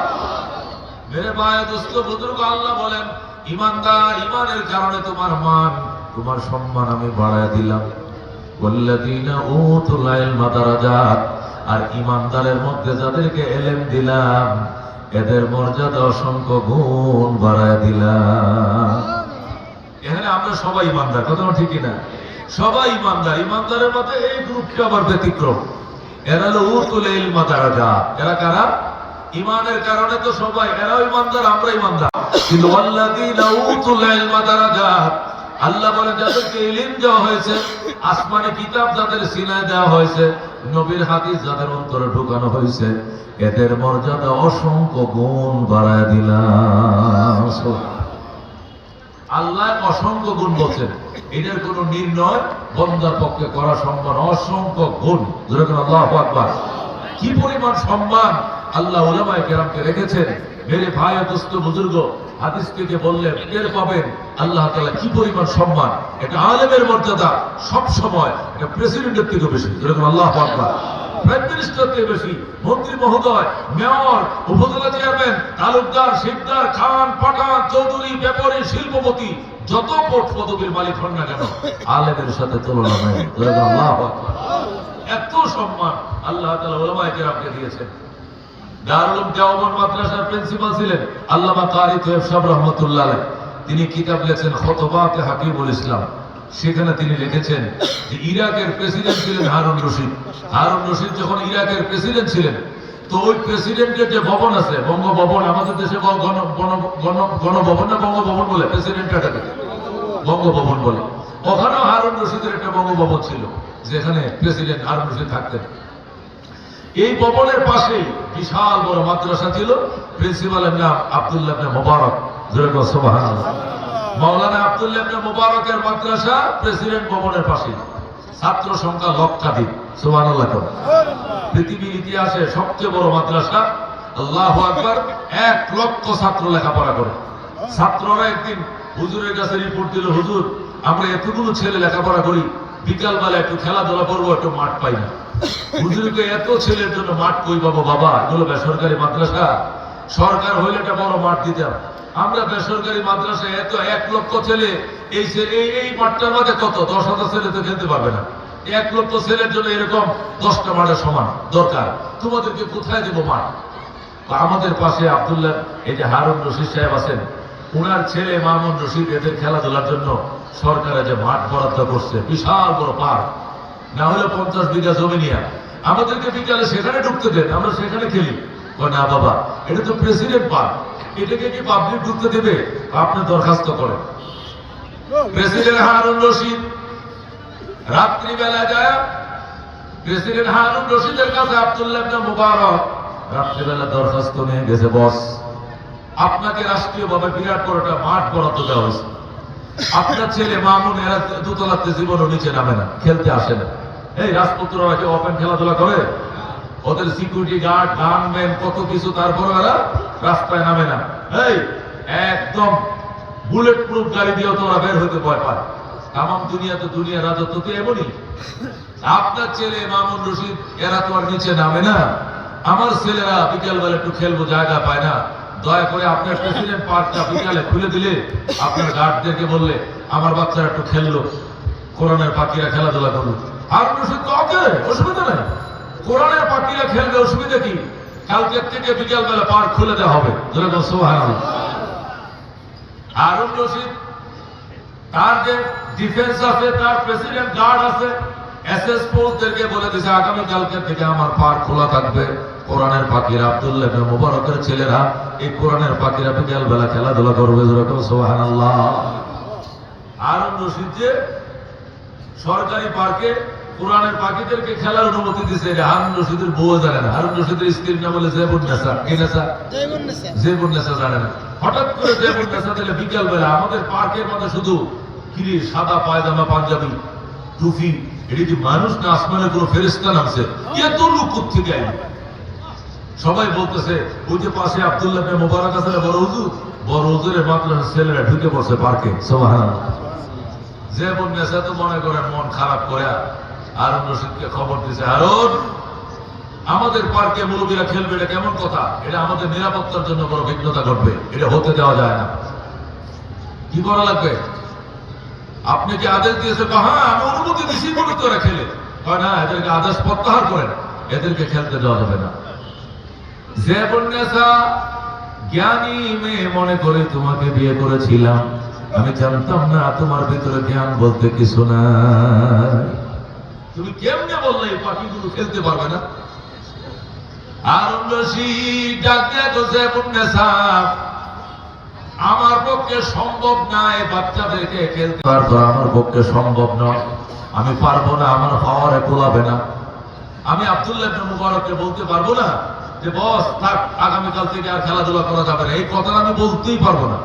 মেরে ভাই দোস্ত বুজুর্গ, আল্লাহ বলেন ঈমানদার, ঈমানের কারণে তোমার মান, তোমার সম্মান আমি বাড়ায় দিলাম। ওয়াল্লাযীনা উতুল ইলমা দারাজাত, আর ঈমানদারের মধ্যে যাদেরকে ইলম দিলাম এদের মর্যাদা অসংখ্য গুণ বাড়ায় দিলাম। এখানে আমরা সবাই ঈমানদার। কথা ঠিক না? সবাই ঈমানদার। ঈমানদারের মধ্যে এই গ্রুপটা আবার ব্যতিক্রম। এরা হলো উতুল ইলমা দারাজাত। এরা কারা? ঈমানের কারণে তো সবাই, এরাও ঈমানদার, আমরা ঈমানদার। কিন্তু ওয়াল্লাযীনা উতুল ইলমা দারাজাত, আল্লাহ বলে যাদেরকে ইলম দেওয়া হয়েছে, আসমানে কিতাব যাদের সিনায় দেওয়া হয়েছে, নবীর হাদিস যাদের অন্তরে ঢুকানো হয়েছে, এদের মর্যাদা অসংখ্য গুণ বাড়ায় দিলাম। আল্লাহ অসংখ্য গুণ বলছেন, এদের কোন নির্ণয় বন্দার পক্ষে করা সম্ভব। অসংখ্য গুণ। আল্লাহু আকবার। কি পরিমাণ সম্মান আল্লাহ উলামায়ে কেরামকে রেখেছেন। মেরে ভাই ও দোস্ত বুজুর্গ, হাদিস থেকে বললেন টের পাবেন আল্লাহ তাআলা কি পরিমাণ সম্মান। একটা আলেমের মর্যাদা সব সময় একটা প্রেসিডেন্টের থেকে বেশি। আল্লাহু আকবার। প্রাইম মিনিস্টার থেকে বেশি, মন্ত্রী মহোদয়, মেয়র, উপজেলা চেয়ারম্যান, তালুকদার, শিকদার, খান, পাঠান, চৌধুরী, ব্যাপারী, শিল্পপতি, যত পদ পদবীর মালিক হন না কেন, আলেমের সাথে তুলনা নেই। আল্লাহু আকবার। এত সম্মান আল্লাহ তাআলা উলামায়ে কেরামকে দিয়েছেন। দারুল উলুম দেওবন্দ মাদ্রাসার প্রিন্সিপাল ছিলেন আল্লামা কারি তৈয়ব সাহেব রাহমাতুল্লাহ আলাইহি। তিনি কিতাব লিখেছেন খুতবাতে হাকিমুল ইসলাম। সেখানে তিনি লিখেছেন যে ইরাকের প্রেসিডেন্ট ছিলেন হারুন রশিদ। হারুন রশিদ যখন ইরাকের প্রেসিডেন্ট ছিলেন, তো ওই প্রেসিডেন্টের যে ভবন আছে, বঙ্গভবন, আমাদের দেশে গণভবন না বঙ্গভবন বলে, প্রেসিডেন্টটাকে বঙ্গভবন বলে, ওখানেও হারুন রশিদের একটা বঙ্গভবন ছিল, যেখানে প্রেসিডেন্ট হারুন রশিদ থাকতেন। এই ভবনের পাশে বিশাল বড় মাদ্রাসা ছিল, প্রিন্সিপালের নাম আব্দুল্লাহ ইবনে মুবারক। যেরকম সুবহানাল্লাহ, মাওলানা আব্দুল্লাহ ইবনে মুবারকের মাদ্রাসা প্রেসিডেন্ট ভবনের পাশে। ছাত্র সংখ্যা লক্ষাধিক। সুবহানাল্লাহ। পৃথিবীর ইতিহাসে সবচেয়ে বড় মাদ্রাসা। আল্লাহু আকবার। 1 লক্ষ ছাত্র লেখাপড়া করে। ছাত্ররা একদিন হুজুরের কাছে রিপোর্ট দিল, হুজুর আমরা এতগুলো ছেলে লেখাপড়া করি, বিকালবেলা একটু খেলাধুলা করবো, একটু মাঠ পাই না। হুজুরকে এত ছেলের জন্য মাঠ কই পাবো বাবা, এগুলো বেসরকারি মাদ্রাসা, সরকার হইলে একটা বড় মাঠ দিতাম। আমরা বেসরকারি মাদ্রাসায় এত 1 লক্ষ ছেলে, এই মাঠটার মধ্যে কত 10,000 ছেলে তো খেলতে পারবে না। 1 লক্ষ ছেলের জন্য এরকম 10টা মাঠের সমান দরকার, তোমাদেরকে কোথায় দেবো মাঠ? আমাদের পাশে আব্দুল্লাহ, এই যে হারুন রশিদ সাহেব আছেন, উনার ছেলে মামুন রশিদ, এদের খেলাধুলার জন্য সরকারে যে মাঠ বরাদ্দ করছে, বিশাল বড় পার্ক, না হলে 50 বিঘা জমি নিয়ে আমাদেরকে বিকালে সেখানে ঢুকতে দেন, আমরা সেখানে খেলি। না বাবা, এটা তো প্রেসিডেন্ট পার্ক, এটাকে কি পাবলিক ঢুকতে দেবে? আপনি দরখাস্ত করেন। প্রেসিডেন্ট হারুন রশিদ রাত্রিবেলা যায়, প্রেসিডেন্ট হারুন রশিদের কাছে আব্দুল্লাহ ইবনে মুবারক রাত্রিবেলা দরখাস্ত নিয়ে গেছে, বস আপনাকে রাষ্ট্রীয়ভাবে বিরাট বড় একটা মাঠ বরাদ্দ দেওয়া হয়েছে, আপনার ছেলে মামুন এরা দোতলাতে জীবনও নিচে নামে না, খেলতে আসে না। এই রাজপুত্ররা কি ওপেন খেলাধুলা করে? ওদের সিকিউরিটি গার্ড, গানম্যান, কত কিছু, তারপরে এরা রাস্তায় নামে না। এই একদম বুলেট প্রুফ গাড়ি দিয়ে তো ওরা বের হইতে ভয় পায়। তামাম দুনিয়া তো, দুনিয়ার রাজত্ব তো এমনই। আপনার ছেলে মামুন রশিদ এরা তো আর নিচে নামে না, আমার ছেলেরা বিকেলবেলা একটু খেলবো, জায়গা পায় না, দয়া করে আপনার প্রেসিডেন্ট পার্কটা বিকালে খুলে দিলে, আপনার গার্ডদেরকে বললে আমার বাচ্চারা একটু খেললো, কোরআনের পাখিরা খেলাধুলা করলো। আর রশিদ তো ওকে, অসুবিধা নাই, কোরআনের পাখিরা খেলবে, অসুবিধা কি? কালকের থেকে বিকালবেলা পার্ক খুলে দেওয়া হবে। যেরকম সুবহানাল্লাহ। হারুন রশিদ, তার যে ডিফেন্স আছে, তার প্রেসিডেন্ট গার্ড আছে, এসএস ফোর্সদেরকে বলে দিয়েছে আগামী কালকের থেকে আমার পার্ক খোলা থাকবে, কোরআনের পাখিরা, আব্দুল্লাহ ইবনে মুবারকের ছেলেরা এই কোরআনের পাখিরা বিকেল বেলা খেলাধুলা করবে। যেরকম সুবহানাল্লাহ। হারুন রশিদ যে সরকারি পার্কে কোরআনের পাখিদেরকে খেলার অনুমতি দিয়েছে, এটা হারুন রশিদের বউ জানে না। হারুন রশিদের স্ত্রীর নাম বলে জেবুন্নেসা। কি নেসা? জেবুন্নেসা জানে না। হঠাৎ করে জেবুন্নেসা দিলে বিকেল বেলা আমাদের পার্কের মধ্যে শুধু কিরি সাদা পায়জামা, পাঞ্জাবি, টুপি, এটা কি মানুষ না আসমানের কোনো ফেরেশতা নামছে? এত লোক কোত্থেকে আইলো? সবাই বলতেছে ওই যে পাশে আব্দুল্লাহ ইবনে মুবারক আছে বড় হুজুর, বড় হুজুরের মাদ্রাসার ছেলেরা ঢুকে পড়ছে পার্কে। সুবহানাল্লাহ। জেবুন্নেসা তো মনে করেন মন খারাপ করে হারুন রশিদকে খবর দিয়েছে, হারুন আমাদের পার্কে মুরব্বীরা খেলবে, এটা কেমন কথা? এটা আমাদের নিরাপত্তার জন্য বড় বিঘ্নতা ঘটবে, এটা হতে দেওয়া যায় না। কি করা লাগবে? আপনি কি আদেশ দিয়েছে? হ্যাঁ আমি অনুমতি দিছি বলে তো এরা খেলে। না, এদেরকে আদেশ প্রত্যাহার করেন, এদেরকে খেলতে দেওয়া যাবে না। জেবুন্নেসা জ্ঞানী মেয়ে মনে করে তোমাকে বিয়ে করেছিলাম, আমি জানতাম না তোমার ভিতরে জ্ঞান বলতে কিছু নাই। তুমি কেমনে বললে এই পাখিগুলো খেলতে পারবে না? হারুন রশিদ ডাক দিয়ে বলছে, জেবুন্নেসা আমার পক্ষে সম্ভব না এই বাচ্চাদেরকে খেলতে, আমার পক্ষে সম্ভব নয়, আমি পারবো না, আমার পাওয়ারে কোলাবে না। আমি আব্দুল্লাহ ইবনে মুবারককে বলতে পারবো না যে বস থাক, আগামীকাল থেকে আর খেলাধুলা করা যাবে না, এই কথাটা আমি বলতেই পারবো না।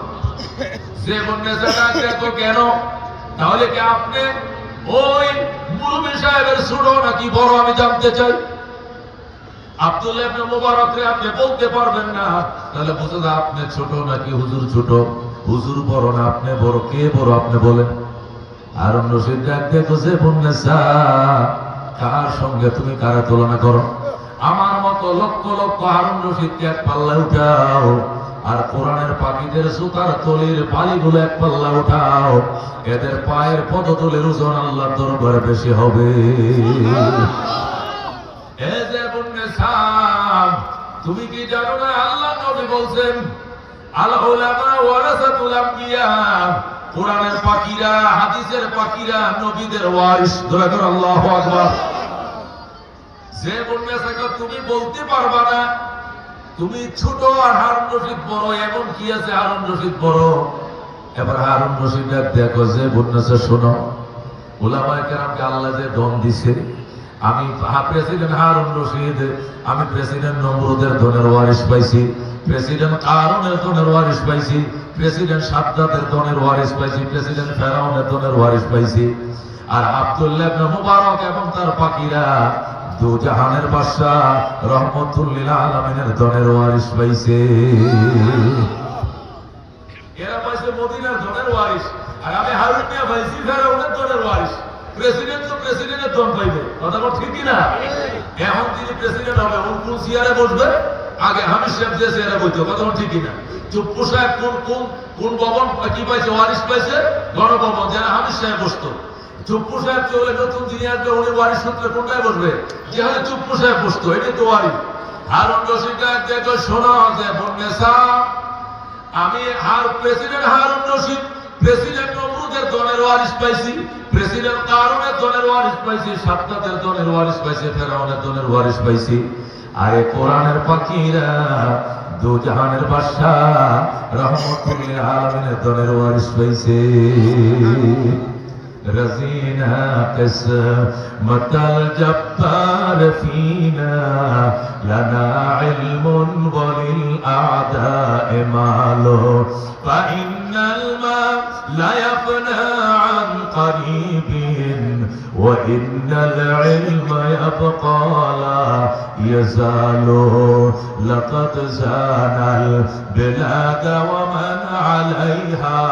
জেবুন্নেসা ডাক দিয়ে, কেন? তাহলে কি আপনি ওই মুরব্বি সাহেবের ছোট নাকি বড় আমি জানতে চাই। আব্দুল্লাহ ইবনে মুবারককে আপনি বলতে পারবেন না, তাহলে বুঝে না আপনি ছোট নাকি হুজুর ছোট, হুজুর বড় না আপনি বড়, কে বড় আপনি বলেন। হারুন রশিদ ডাক দিয়ে কইছে, জেবুন্নেসা কার সঙ্গে তুমি কারে তুলনা করো? আমার মতো লক্ষ লক্ষ হারুন রশিদকে এক পাল্লায় উঠাও, আর কোরআনের পাখিদের সুতার তলির বালিগুলো এক পাল্লা উঠাও, এদের পায়ের পদতলের ওজন আল্লাহর দরবারে বেশি হবে। তুমি কি জানো না আল্লাহ নবী বলছেন, আল উলামা ওয়ারাসাতুল আম্বিয়া, কোরআনের পাখিরা, হাদিসের পাখিরা নবীদের ওয়ারিস। দোয়া করে আল্লাহু আকবার। জেবুন্নেসাকে তুমি বলতে পারবা না তুমি ছোট আর হারুন রশিদ বড়, এমন কি আছে হারুন রশিদ বড়? এবার হারুন রশিদ দেখো, জেবুন্নেসা শোনো, উলামায়ে কেরামকে আল্লাহ যে দম দিছে, আমি প্রেসিডেন্ট হারুন রশিদ, আমি প্রেসিডেন্ট নমরুদের ধনের ওয়ারিশ পাইছি, প্রেসিডেন্ট কারুনের ধনের ওয়ারিশ পাইছি, প্রেসিডেন্ট সাদ্দাতের ধনের ওয়ারিশ পাইছি, প্রেসিডেন্ট ফেরাউনের ধনের ওয়ারিশ পাইছি। আর আব্দুল্লাহ ইবনে মুবারক এবং তার পাকিরা দু জাহানের বাদশা রহমতুল লিল আলামিনের ধনের ওয়ারিশ পাইছে। এরা পাইছে মদিনার ধনের ওয়ারিশ, আর আমি হারুন মিয়া পাইছি ফেরাউনের ধনের ওয়ারিশ। প্রেসিডেন্ট তো প্রেসিডেন্টের ধন পাইবে, কথা বল ঠিক না? এখন তিনি প্রেসিডেন্ট হবে, কোন চেয়ারে বসবে? আগে হামিদ সাহেব যে চেয়ারে বসতো, কথা বল ঠিক না? চুপ্পু সাহেব কোন কোন কোন ভবন কি পাইছে? ওয়ারিশ পাইছে গণভবন, যারা হামিদ সাহেব বসতো। চুপ্পু সাহেব চলে নতুন যিনি আসবে, উনি ওয়ারিশ সূত্রে কোনটায় বসবে? যেখানে চুপ্পু সাহেব বসতো, এটাই তো ওয়ারিশ। হারুন রশিদ দেখো, শোনো যে বন্যেসা, আমি প্রেসিডেন্ট হারুন রশিদ প্রেসিডেন্ট নমরুদের ধনের ওয়ারিশ পাইছি, প্রেসিডেন্ট কারুনের ধনের ওয়ারিশ পাইছি, সাদ্দাতের ধনের ওয়ারিশ পাইছি, ফেরাউনের ধনের ওয়ারিশ পাইছি। আরে কোরআনের পাখিরা দু জাহানের বাদশা রহমতুল লিল আলামিনের ধনের ওয়ারিশ পাইছে। رزينا قسمة الجبار فينا لنا علم وللأعداء مال فإن الماء لا يفنى عن قريب وإن العلم يبقى لا يزال لقد زان البلاد ومن عليها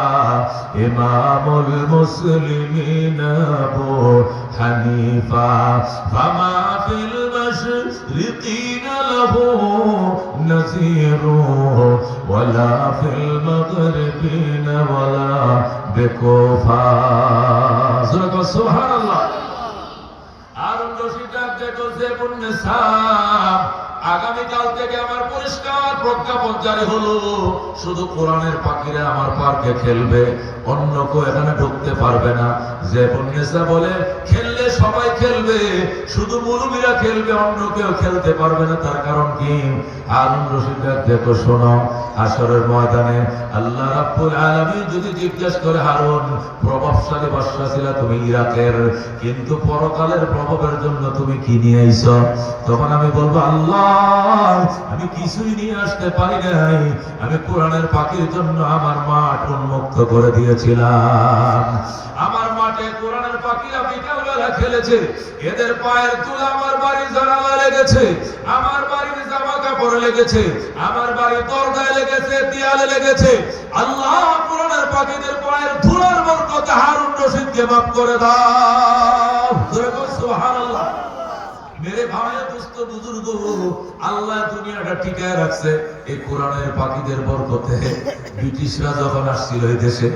إمام المسلمين أبو حنيفة فما في المشرقين له نذير ولا في المغربين ولا بكوفة سبحان الله হারুন রশিদ দেখো যে বন্যেসা, আগামীকাল থেকে আমার পরিষ্কার প্রজ্ঞাপন জারি হলো, শুধু কোরআনের পাখিরা আমার পার্কে খেলবে, অন্য কেউ এখানে ঢুকতে পারবে না। যে বন্যেসা বলে খেললে সবাই খেলবে, শুধু মুলুবীরা খেলবে, অন্য কেউ খেলতে পারবে না। তার কারণ কি? হারুন রশিদ দেখো, শোনো, হাশরের ময়দানে আল্লাহ রাব্বুল আলামিন যদি জিজ্ঞাসা করে, হারুন প্রভাবশালী বাদশা ছিল তুমি ইরাকের, কিন্তু পরকালের প্রভাবের জন্য তুমি কি নিয়ে আইছো? তখন আমি বলবো, আল্লাহ আমি কিছুই নিয়ে আসতে পারি নাই, আমি কোরআনের পাখির জন্য আমার মাঠ উন্মুক্ত করে দিয়েছিলাম। আমার মাঠে কোরআনের পাখিরা বিকাল বেলা খেলেছে, এদের পায়ের তুলা আমার বাড়ির জানালায় লেগেছে, আমার বাড়ির জামা কাপড়ে লেগেছে, আমার বাড়ির দরজায় লেগেছে, দেয়ালে লেগেছে। আল্লাহ কোরআনের পাখিদের পায়ের ধুলার বরকতে হারুন রশিদকে মাফ করে দাও। সুবহানাল্লাহ। মেরে ভাই দোস্ত বুজুর্গ, আল্লাহ দুনিয়াটা টিকায় রাখছে এই কোরআনের পাখিদের বরকতে। ব্রিটিশরা যখন আসছিল এই দেশে,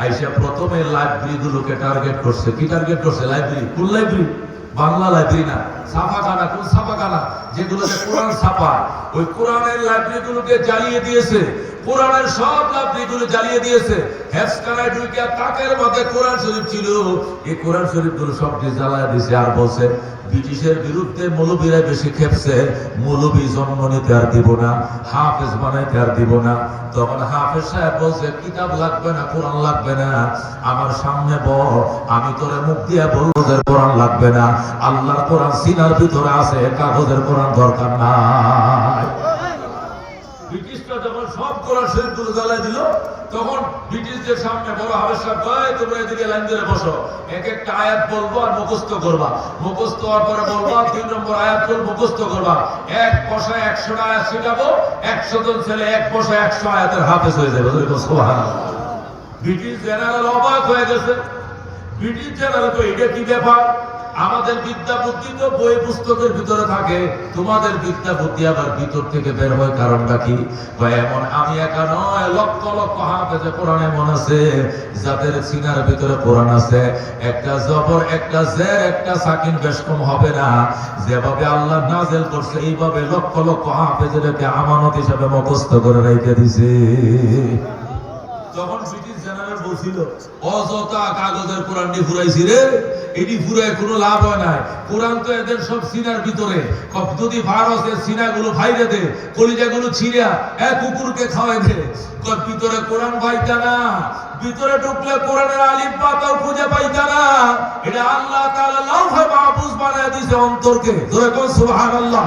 আইসা প্রথমে লাইব্রেরি গুলোকে টার্গেট করছে। কি টার্গেট করছে? লাইব্রেরি। কোন লাইব্রেরি? বাংলা লাইব্রেরি না, ছাপাখানা। কোন ছাপাখানা? যেগুলোতে কোরআন ছাপা, ওই কোরআনের লাইব্রেরি গুলোকে জ্বালিয়ে দিয়েছে। কোরআনের সব লাইব্রেরি গুলো জ্বালিয়ে দিয়েছে। হেফজখানায় ঢুকে তাকের মধ্যে কোরআন শরীফ ছিল, এই কোরআন শরীফ গুলো সবটি জ্বালায় দিয়েছে। আর বলছে ব্রিটিশের বিরুদ্ধে মৌলবীরা বেশি খেপছে, মৌলবী জন্ম নিতে আর দিব না, হাফেজ বানাইতে আর দিব না। তখন হাফেজ সাহেব বলছে, কিতাব লাগবে না, কোরআন লাগবে না, আমার সামনে বল, আমি তোরে মুখ দিয়ে বলবো যে কোরআন লাগবে না, আল্লাহর কোরআন সিনার ভিতরে আছে, কাগজের কোরআন দরকার নাই। ব্রিটিশরা যখন সব কোরআন শরীফ গুলো জ্বালাই দিল, তখন ব্রিটিশদের সামনে বড় হাফেজ সাহেব, তোমরা এদিকে লাইন ধরে বসো, এক একটা আয়াত বলবো আর মুখস্থ করবা, মুখস্থ হওয়ার পরে বলবা 3 নম্বর আয়াত বল মুখস্থ করবা। এক বসায় 100টা আয়াত শেখাবো, 100 জন ছেলে এক বসায় 100 আয়াতের হাফেজ হয়ে যাবে। সুবহানাল্লাহ। ব্রিটিশ জেনারেল অবাক হয়ে গেছে। ব্রিটিশ জেনারেল তো এটা কি ব্যাপার? আমাদের বিদ্যা বুদ্ধি তো বই পুস্তকের ভিতরে থাকে, তোমাদের বিদ্যা বুদ্ধি আবার ভিতর থেকে বের হয়, কারণটা কি? এমন আমি একা নয়, লক্ষ লক্ষ হাফেজে কোরআন এমন আছে যাদের সিনার ভিতরে কোরআন আছে। একটা জবর, একটা জের, একটা সাকিন বেশ কম হবে না। যেভাবে আল্লাহ নাযিল করছে এইভাবে লক্ষ লক্ষ হাফেজেরকে আমানত হিসেবে মুখস্থ করে রেখে দিয়েছে। যখন ব্রিটিশ জেনারেল বলছিল, অযথা কাগজের কোরআনটি ফুরাইছি রে, এটি ফুরায় কোনো লাভ হয় না, কোরআন তো এদের সব সিনার ভিতরে, যদি ভারতের সিনাগুলো ভাইরে দে, কলিজাগুলো ছিঁড়া কুকুরকে খাওয়াই দে, ভিতরে কোরআন ভাইটা না, ভিতরে ঢুকলে কোরআনের আলিফ বা তাও খুঁজে পাইতা না। এটা আল্লাহ তাআলা লাউহে মাহফুজ বানায় দিয়েছে অন্তরকে। জোরে কোন সুবহানাল্লাহ।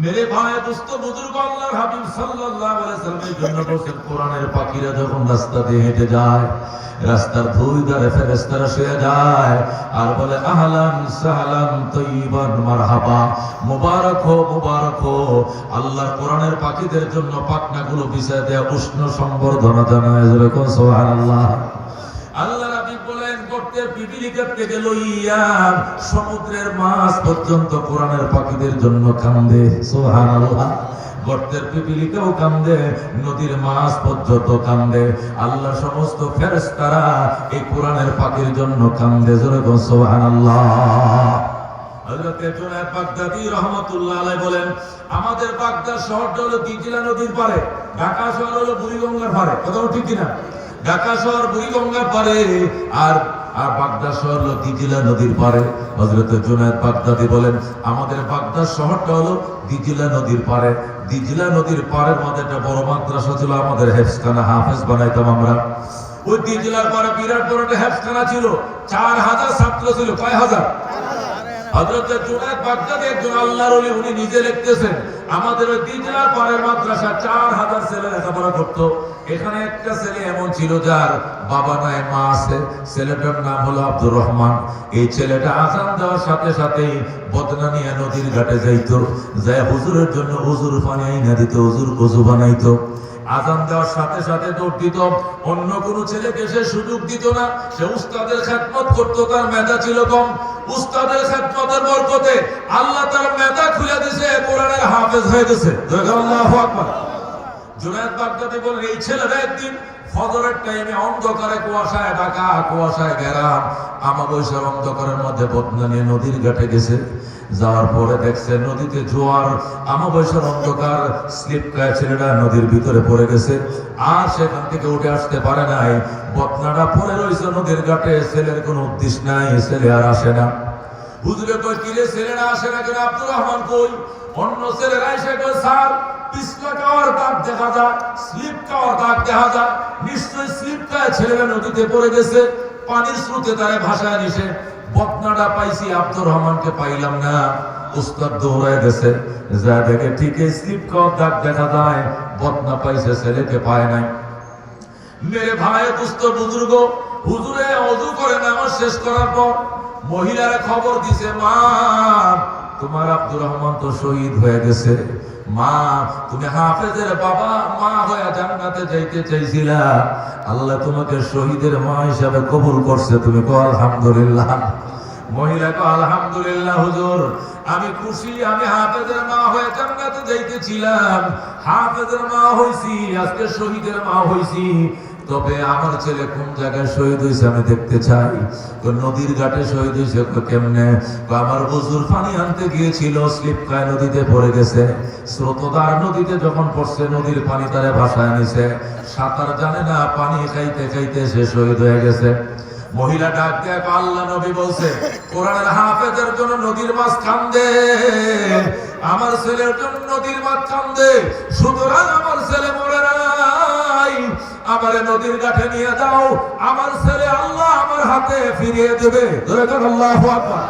মেরে ভাই দোস্ত বুজুর্গ, আল্লাহর হাবিব সাল্লাল্লাহু আলাইহি সাল্লামের জন্য বলেন কোরআনের পাখিরা যখন রাস্তা দিয়ে হেঁটে যায়, রাস্তার দুই ধারে ফেরেশতারা শুয়ে যায় আর বলে আহলান সাহলান তাইয়িবান মারহাবা, মুবারক হো মুবারক হো। আল্লাহর কোরআনের পাখিদের জন্য পাখনাগুলো বিছায় দেয়া উষ্ণ সম্বর্ধনা জানায়। জোরে কোন সুবহানাল্লাহ। আল্লাহ রাব্বি বলেন গর্তের পিপিলিকা থেকে লইয়া সমুদ্রের মাছ পর্যন্ত কোরআনের পাখিদের জন্য কান্দে। সুবহানাল্লাহ। গর্তের পিপিলিকাও কান্দে, নদীর মাছ পর্যন্ত কান্দে। আল্লাহ সমস্ত ফেরেশতারা এই কোরআনের পাখির জন্য কান্দে। জোরে বল সুবহানাল্লাহ। হযরত জুনায়েদ বাগদাদী রাহমাতুল্লাহ আলাইহি বলেন আমাদের বাগদাদ শহরটা হলো দিজলা নদীর পারে, ঢাকা শহর হলো বুড়িগঙ্গার পারে। কথা ঠিক কিনা? ঢাকা শহর বুড়িগঙ্গার পারে আর বাগদাদ শহর হলো দিজলা নদীর পারে। হযরত জুনায়েদ বাগদাদী বলেন আমাদের বাগদাদ শহরটা হলো দিজলা নদীর পারে। দিজলা নদীর পারের মধ্যে একটা বড় মাদ্রাসা ছিল, আমাদের হেফজখানা, হাফেজ বানাইতাম আমরা। ওই দিজলার পারে বিরাট বড় একটা হেফজখানা ছিল, 4000 ছাত্র ছিল। কয় হাজার? হযরত জুনায়েদ বাগদাদী একজন আল্লাহর ওলি, উনি নিজে লিখতেছেন আমাদের ওই দিজলার পারের মাদ্রাসা 4000 ছেলে লেখাপড়া করত। এখানে একটা ছেলে এমন ছিল যার বাবা নাই মা আছে, ছেলেটার নাম হলো আব্দুর রহমান। এই ছেলেটা আযান দেওয়ার সাথে সাথেই বদনা নিয়ে নদীর ঘাটে যাইতো, যায় হুজুরের জন্য হুজুর পানি আইনা দিত, হুজুর ওযু বানাইতো। আযান দেওয়ার সাথে সাথে দৌড় দিত, অন্য কোনো ছেলেকে সে সুযোগ দিত না। সে উস্তাদের খেদমত করতো, তার মেধা ছিল কম। উস্তাদের খেদমতের বরকতে আল্লাহ তার মেধা খুলে দিয়েছে, কোরআনের হাফেজ হয়ে গেছে। আল্লাহু আকবার। জুনায়েদ বাগদাদী বলেন এই ছেলেটা একদিন ফজরের টাইমে অন্ধকারে কুয়াশায় ঢাকা, কুয়াশায় ঘেরা আমাবস্যার অন্ধকারের মধ্যে বদনা নিয়ে নদীর ঘাটে গেছে। যাওয়ার পরে দেখছে নদীতে জোয়ার, আমাবস্যার অন্ধকার, স্লিপ খায় ছেলেটা নদীর ভিতরে পড়ে গেছে। আর সেখান থেকে উঠে আসতে পারে নাই, বদনাটা পড়ে রয়েছে নদীর ঘাটে। ছেলের কোনো উদ্দেশ্য নাই, ছেলে আর আসে না। হুজুরে কই কিরে ছেলেরা আসে না কেন? আব্দুর রহমান কই? অন্য ছেলেরা এসে কই স্যার পিছলা খাওয়ার দাগ দেখা যায়, স্লিপ খাওয়ার দাগ দেখা যায়। নিশ্চয়ই স্লিপ খায় ছেলেরা নদীতে পড়ে গেছে, পানির স্রোতে তারে ভাসায় নিছে। বদনাটা পাইছি, আব্দুর রহমানকে পাইলাম না। উস্তাদ দৌড়ায় গেছে, যা দেখে ঠিকই স্লিপ খাওয়ার দাগ দেখা যায়, বদনা পাইছে, ছেলেকে পায় নাই। মেরে ভাই দুস্থ বুজুর্গ, হুজুরে ওযু করে নামাজ শেষ করার পর মহিলারা খবর দিছে মা তোমার আব্দুর রহমান তো শহীদ হয়ে গেছে। মা তুমি হাফেজের বাবা মা হয়ে জান্নাতে যাইতে চাইছিলা, আল্লাহ তোমাকে শহীদের মা হিসাবে কবুল করছে। তুমি কও আলহামদুলিল্লাহ। মহিলা কও আলহামদুলিল্লাহ হুজুর, আমি খুশি, আমি হাফেজের মা হয়ে জান্নাতে যাইতেছিলাম, হাফেজের মা হইছি, আজকে শহীদের মা হইছি। তবে আমার ছেলে কোন জায়গায় শহীদ হয়েছে আমি দেখতে চাই। নদীর ঘাটে শহীদ হয়েছে। কেমনে? আমার হুজুর পানি আনতে গিয়েছিল, স্লিপ খায় নদীতে পড়ে গেছে। স্রোতদার নদীতে যখন পড়ছে, নদীর পানি তারে ভাসায় নিছে। সাঁতার জানে না, পানি খাইতে খাইতে সে শহীদ হয়ে গেছে। মহিলা ডাক দেয়, আল্লাহ নবী বলছে কোরআনের হাফেজের জন্য নদীর মাছ কান্দে, আমার ছেলের জন্য নদীর মাছ কান্দে। সুতরাং আমার ছেলে মরে নাই, আমারে নদীর ঘাটে নিয়ে যাও, আমার ছেলে আল্লাহ আমার হাতে ফিরিয়ে দেবে। আল্লাহু আকবার।